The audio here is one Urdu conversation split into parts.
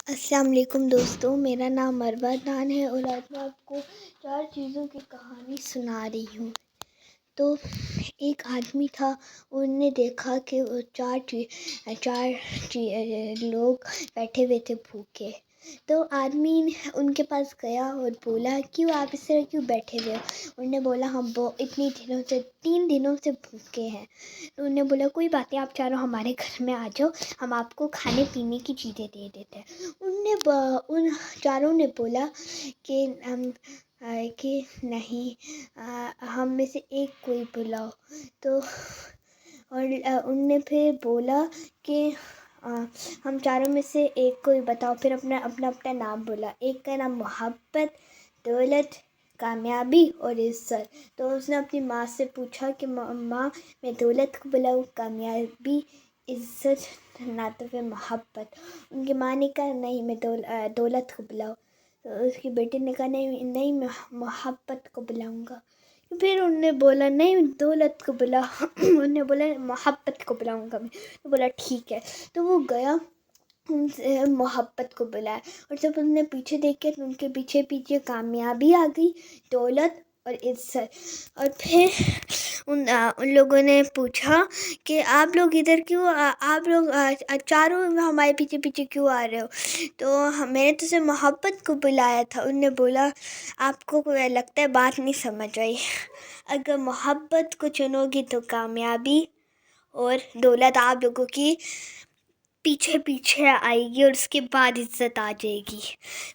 السلام علیکم دوستوں، میرا نام مروہ نان ہے اور آج میں آپ کو 4 چیزوں کی کہانی سنا رہی ہوں۔ تو ایک آدمی تھا، انہوں نے دیکھا کہ وہ چار لوگ بیٹھے ہوئے تھے بھوکے۔ تو آدمی ان کے پاس گیا اور بولا کیوں آپ اس طرح کیوں بیٹھے ہوئے ہو؟ انہوں نے بولا ہم 3 دنوں سے بھوکے ہیں۔ تو انہوں نے بولا کوئی بات نہیں، آپ چاروں ہمارے گھر میں آ جاؤ، ہم آپ کو کھانے پینے کی چیزیں دے دیتے ہیں۔ ان چاروں نے بولا کہ نہیں، ہم میں سے ایک کوئی بلاؤ۔ تو اور ان نے پھر بولا کہ ہم چاروں میں سے ایک کوئی بتاؤ۔ پھر اپنا نام بولا۔ ایک کا نام محبت، دولت، کامیابی اور عزت۔ تو اس نے اپنی ماں سے پوچھا کہ ماں میں دولت کو بلاؤں، کامیابی، عزت نہ تو پھر محبت؟ ان کی ماں نے کہا نہیں، میں دولت کو بلاؤ۔ تو اس کی بیٹی نے کہا نہیں میں محبت کو بلاؤں گا۔ پھر انہوں نے بولا نہیں دولت کو بلا۔ انہوں نے بولا محبت کو بلاؤں گا میں۔ تو بولا ٹھیک ہے۔ تو وہ گیا، ان سے محبت کو بلایا، اور جب انہوں نے پیچھے دیکھے تو ان کے پیچھے کامیابی آ گئی، دولت اور عزت۔ اور پھر ان لوگوں نے پوچھا کہ آپ لوگ ادھر کیوں، آپ لوگ چاروں ہمارے پیچھے کیوں آ رہے ہو؟ تو میں نے تو اسے محبت کو بلایا تھا۔ انہوں نے بولا آپ کو لگتا ہے بات نہیں سمجھ آئی، اگر محبت کو چنو گی تو کامیابی اور دولت آپ لوگوں کی پیچھے آئے گی، اور اس کے بعد عزت آ جائے گی۔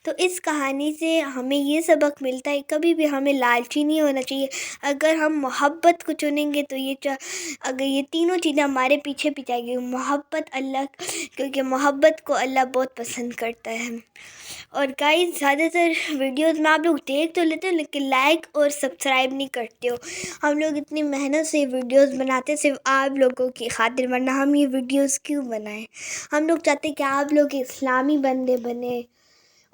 تو اس کہانی سے ہمیں یہ سبق ملتا ہے کبھی بھی ہمیں لالچی نہیں ہونا چاہیے۔ اگر ہم محبت کو چنیں گے تو اگر یہ تینوں چیزیں ہمارے پیچھے آئے گی، محبت کیونکہ محبت کو اللہ بہت پسند کرتا ہے۔ اور گائز زیادہ تر ویڈیوز میں آپ لوگ دیکھ تو لیتے ہو لیکن لائک اور سبسکرائب نہیں کرتے ہو۔ ہم لوگ اتنی محنت سے ویڈیوز بناتے صرف آپ لوگوں کی خاطر، ورنہ ہم یہ ویڈیوز کیوں بنائیں؟ ہم لوگ چاہتے ہیں کہ آپ لوگ اسلامی بندے بنے،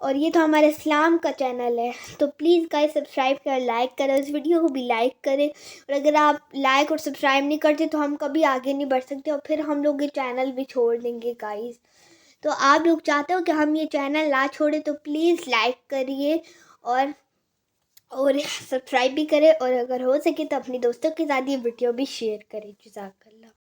اور یہ تو ہمارے اسلام کا چینل ہے۔ تو پلیز گائز سبسکرائب کریں، لائک کریں، اس ویڈیو کو بھی لائک کریں۔ اور اگر آپ لائک اور سبسکرائب نہیں کرتے تو ہم کبھی آگے نہیں بڑھ سکتے، اور پھر ہم لوگ یہ چینل بھی چھوڑ دیں گے گائز۔ تو آپ لوگ چاہتے ہو کہ ہم یہ چینل نہ چھوڑیں تو پلیز لائک کریے اور سبسکرائب بھی کریں، اور اگر ہو سکے تو اپنے دوستوں کے ساتھ یہ ویڈیو بھی شیئر کریں۔ جزاک اللہ۔